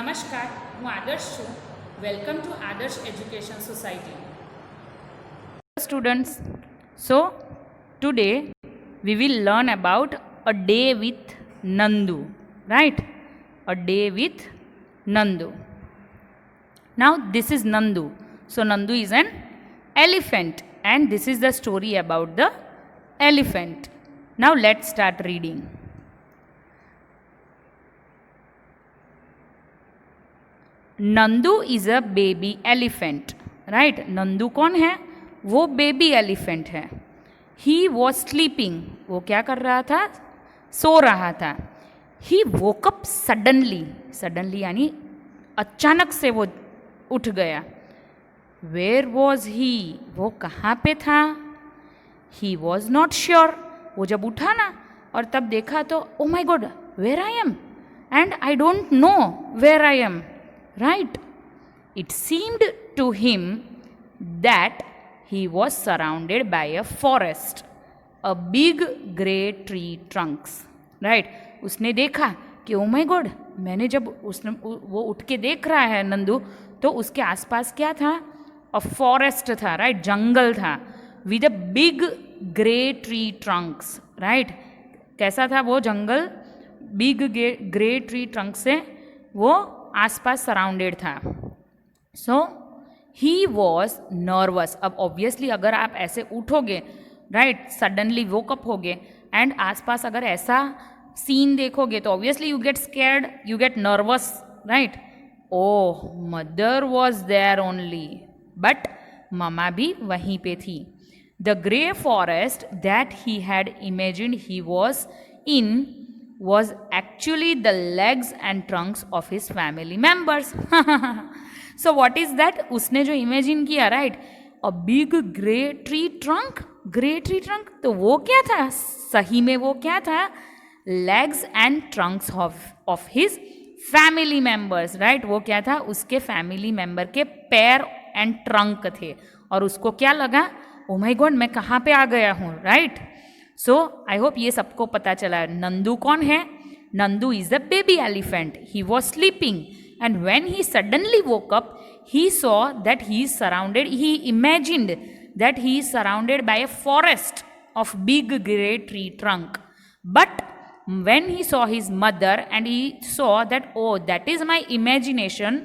નમસ્કાર, હું આદર્શ છું. વેલકમ ટુ આદર્શ education society. Students, so today we will learn about a day with Nandu, right? A day with Nandu. Now this is Nandu. So Nandu is an elephant and this is the story about the elephant. Now let's start reading. Nandu is a baby elephant, right. Nandu कौन है? वो baby elephant है. He was sleeping, वो क्या कर रहा था? सो रहा था. ही वोकअप सडनली, सडनली यानी अचानक से वो उठ गया. वेयर वॉज ही, वो कहाँ पे था? He was not sure. वो जब उठा ना और तब देखा तो oh my god, where I am and I don't know where I am. Right? It seemed to him that he was surrounded by a forest, a big grey tree trunks. Right? उसने देखा कि oh my God, मैंने जब उसने वो उठ के देख रहा है नंदू, तो उसके आसपास क्या था? अ फॉरेस्ट था, राइट. जंगल था. With a big grey tree trunks, right. कैसा था वो जंगल? बिग ग्रे ट्री ट्रंक से वो आसपास सराउंडेड था. So he was nervous. अब ऑब्वियसली अगर आप ऐसे उठोगे, राइट, सडनली वोकअप होगे एंड आसपास अगर ऐसा सीन देखोगे तो obviously you get scared, you get nervous, right. Oh, mother was there only, but mama भी वहीं पे थी. The grey forest that he had imagined he was in was actually the legs and trunks of his family members. So what is that? उसने जो imagine किया, right, अ big grey tree trunk. Grey tree trunk, तो वो क्या था? सही में वो क्या था? Legs and Trunks of his family members, right. वो क्या था? उसके फैमिली मेंबर के पैर एंड ट्रंक थे. और उसको क्या लगा? ओ माय गॉड, मैं कहाँ पे आ गया हूँ, राइट. सो आई होप ये सबको पता चला. नंदू कौन है? Nandu is the baby elephant. He was sleeping and when he suddenly woke up he saw that he is surrounded, he imagined that he is surrounded by a forest of big grey tree trunk. But when he saw his mother and he saw that, oh, that is my imagination,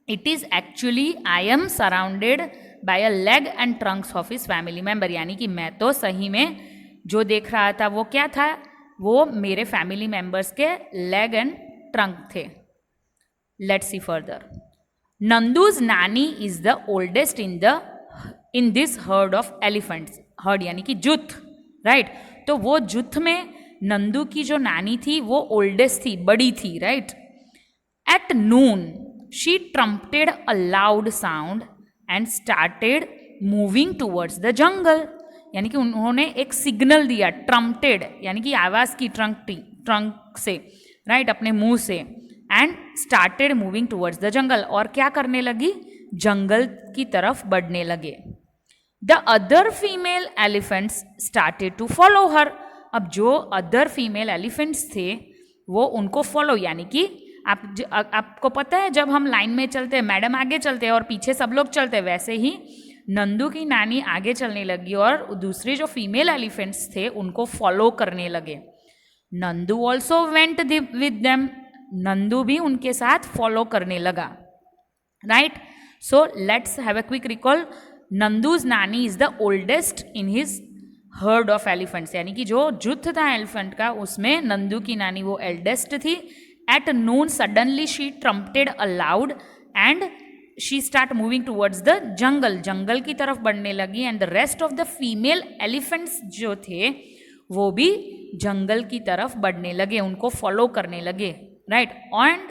it is actually I am surrounded by a leg and trunks of his family member. यानी कि मैं तो सही में जो देख रहा था वो क्या था? वो मेरे फैमिली मेंबर्स के लेग एंड ट्रंक थे. Let's see further. Nandu's nani is the oldest in this herd of elephants. Herd यानी कि जुथ, राइट. तो वो जुथ में नंदू की जो नानी थी वो ओल्डेस्ट थी, बड़ी थी, right. At noon she trumpeted a loud sound and started moving towards the jungle. यानी कि उन्होंने एक सिग्नल दिया, ट्रम्पटेड यानी कि आवाज़ की, ट्रंक से, राइट, अपने मुंह से. And started moving towards the jungle. और क्या करने लगी? जंगल की तरफ बढ़ने लगे. The other female elephants started to follow her. अब जो अदर फीमेल एलिफेंट्स थे वो उनको फॉलो, यानी कि आपको पता है जब हम लाइन में चलते हैं, मैडम आगे चलते हैं और पीछे सब लोग चलते हैं, वैसे ही नंदू की नानी आगे चलने लगी और दूसरे जो फीमेल एलिफेंट्स थे उनको फॉलो करने लगे. Nandu also went with them. Nandu भी उनके साथ फॉलो करने लगा, right. So let's have a quick recall. Nandu's nani is the oldest in his herd of elephants. यानी कि जो जुथ था एलिफेंट का उसमें नंदू की नानी वो एल्डेस्ट थी. At noon suddenly she trumpeted a loud and she start moving towards the jungle. जंगल की तरफ बढ़ने लगी. And the rest of the female elephants जो थे वो भी जंगल की तरफ बढ़ने लगे, उनको फॉलो करने लगे, राइट. एंड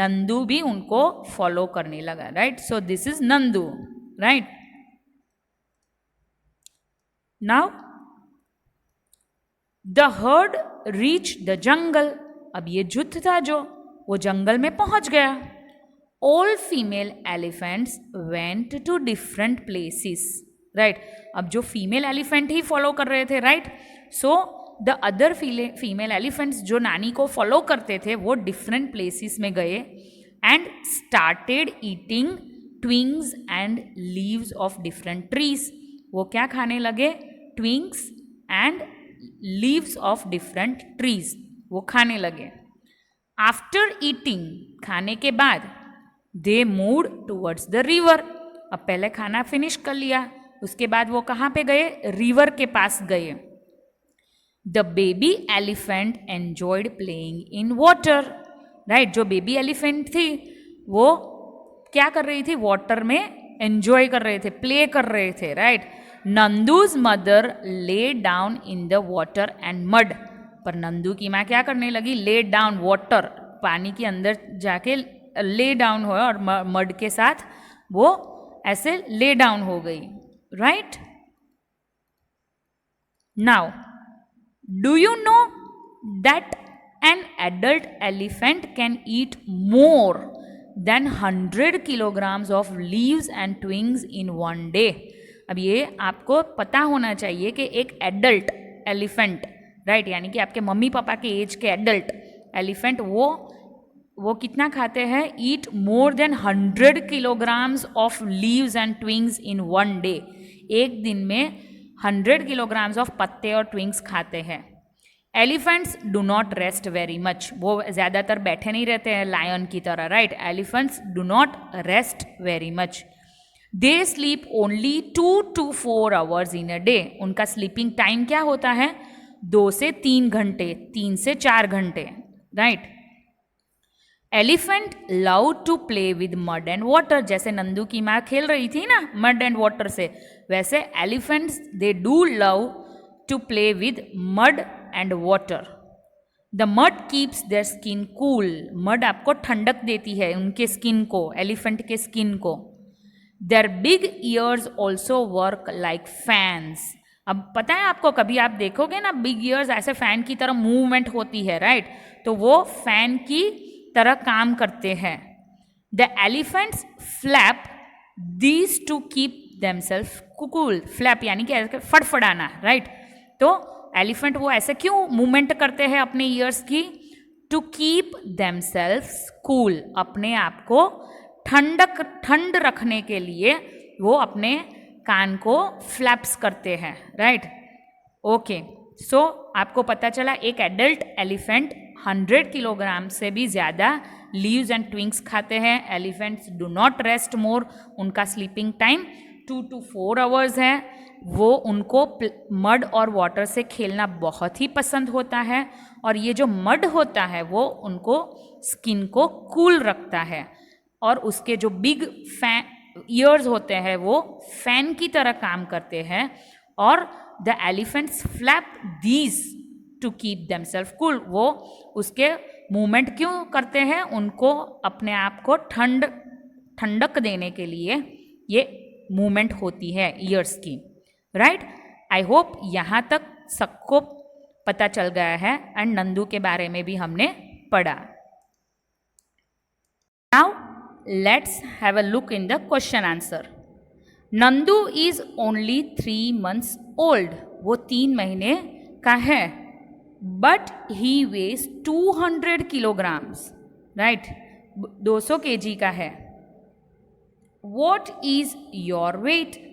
नंदू भी उनको फॉलो करने लगा, right. So this is Nandu, right. Now the heard reach the jungle. अब ये जुथ था जो, वो जंगल में पहुंच गया. All female elephants went to different places, right. अब जो फीमेल एलिफेंट ही फॉलो कर रहे थे, right. So the other female elephants जो नानी को फॉलो करते थे वो डिफरेंट प्लेसेस में गए. and started eating twigs and leaves of different trees. वो क्या खाने लगे? twigs and leaves of different trees वो खाने लगे. After eating, खाने के बाद they moved towards the river. अब पहले खाना फिनिश कर लिया, उसके बाद वो कहाँ पे गए? रिवर के पास गए. The baby elephant enjoyed playing in water. Right, जो बेबी एलिफेंट थी वो क्या कर रही थी? वाटर में एंजॉय कर रहे थे, प्ले कर रहे थे. Right. Nandu's mother lay down in the water and mud. पर नंदू की माँ क्या करने लगी? ले डाउन वाटर, पानी के अंदर जाके ले डाउन हो और मड के साथ वो ऐसे ले डाउन हो गई. Right. Now do you know that an adult elephant can eat more than 100 kilograms of leaves and twigs in one day. अब ये आपको पता होना चाहिए कि एक एडल्ट एलिफेंट, राइट, यानी कि आपके मम्मी पापा के एज के एडल्ट एलिफेंट वो कितना खाते हैं? Eat more than 100 kilograms of leaves and twigs in one day. एक दिन में 100 kilograms ऑफ पत्ते और ट्विग्स खाते हैं. Elephants do not rest very much. वो ज़्यादातर बैठे नहीं रहते हैं लायन की तरह. Right. Elephants do not rest very much. They sleep only 2 to 4 hours in a day. उनका स्लीपिंग टाइम क्या होता है? 2 से 3 घंटे, 3 से 4 घंटे. Right. Elephant love to play with mud and water. जैसे नंदू की माँ खेल रही थी ना मड एंड वाटर से, वैसे elephants they do love to play with mud and water. The mud keeps their skin cool. Mud आपको ठंडक देती है उनके स्किन को, एलिफेंट के स्किन को. Their big ears also work like fans. अब पता है आपको, कभी आप देखोगे ना बिग ईयर्स ऐसे फैन की तरह मूवमेंट होती है. राइट. तो वो फैन की तरह काम करते हैं. The elephants flap these to keep themself cool. Flap यानी कि ऐसे फड़फड़ाना. राइट. तो एलिफेंट वो ऐसे क्यों मूवमेंट करते हैं अपने ईयर्स की? To keep themself cool. अपने आप को ठंड रखने के लिए वो अपने कान को फ्लैप्स करते हैं. राइट. ओके. सो आपको पता चला एक एडल्ट एलिफेंट 100 किलोग्राम से भी ज़्यादा लीव्स एंड ट्विग्स खाते हैं. एलिफेंट्स डू नॉट रेस्ट मोर. उनका स्लीपिंग टाइम 2 to 4 hours है. वो उनको मड और वाटर से खेलना बहुत ही पसंद होता है. और ये जो मड होता है वो उनको स्किन को कूल रखता है. और उसके जो बिग ईयर्स होते हैं वो फैन की तरह काम करते हैं. और the elephants flap these to keep themself cool. वो उसके मूवमेंट क्यों करते हैं? उनको अपने आप को ठंडक देने के लिए ये मूवमेंट होती है ईयर्स की. राइट. आई होप यहाँ तक सबको पता चल गया है. एंड नंदू के बारे में भी हमने पढ़ा. Now let's have a look in the question answer. Nandu is only 3 months old. वो 3 महीने का है. But he weighs 200 kilograms. Right. 200 kg का है. What is your weight.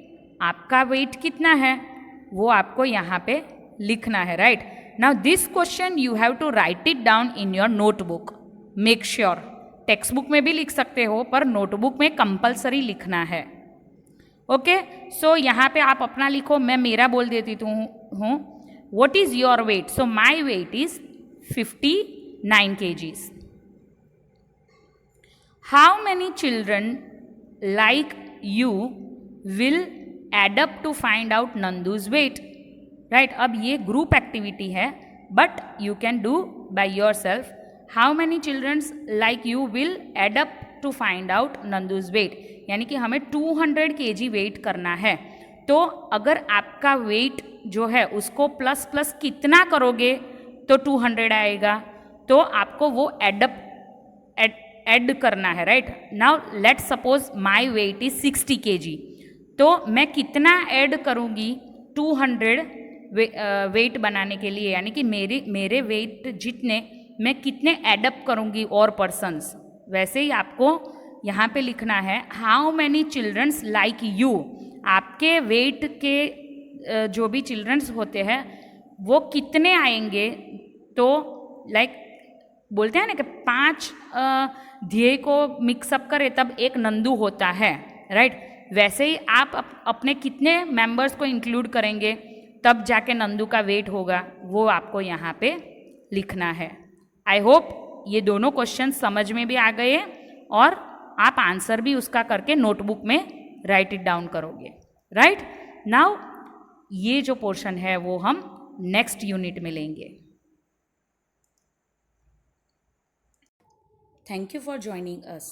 आपका वेट कितना है वो आपको यहाँ पे लिखना है. Right. Now this question you have to write it down in your notebook. Make sure. Textbook में भी लिख सकते हो पर नोटबुक में कंपलसरी लिखना है. ओके. सो यहाँ पे आप अपना लिखो, मैं मेरा बोल देती हूँ. What is your weight? So my weight is 59 kgs. How many children like you will add up to find out Nandu's weight? Right. अब ये group activity है but you can do by yourself. How many children like you will add up to find out Nandu's weight? यानी कि हमें 200 kg wait करना है. तो अगर आपका वेट जो है उसको प्लस प्लस कितना करोगे तो 200 आएगा. तो आपको वो ऐड करना है. Right. Now let suppose my weight is 60 kg. तो मैं कितना ऐड करूँगी 200 वेट बनाने के लिए, यानी कि मेरे वेट जितने मैं कितने एडअप करूँगी और पर्सन्स. वैसे ही आपको यहाँ पे लिखना है how many childrens like you. आपके वेट के जो भी चिल्ड्रंस होते हैं वो कितने आएंगे, तो लाइक बोलते हैं ना कि 5 ध्येय को मिक्सअप करें तब एक नंदू होता है, राइट। वैसे ही आप अपने कितने मेंबर्स को इंक्लूड करेंगे तब जाके नंदू का वेट होगा, वो आपको यहाँ पे लिखना है। आई होप ये दोनों क्वेश्चन समझ में भी आ गए और आप आंसर भी उसका करके नोटबुक में राइट इट डाउन करोगे, राइट। नाउ ये जो पोर्शन है वो हम नेक्स्ट यूनिट में लेंगे। Thank you for joining us.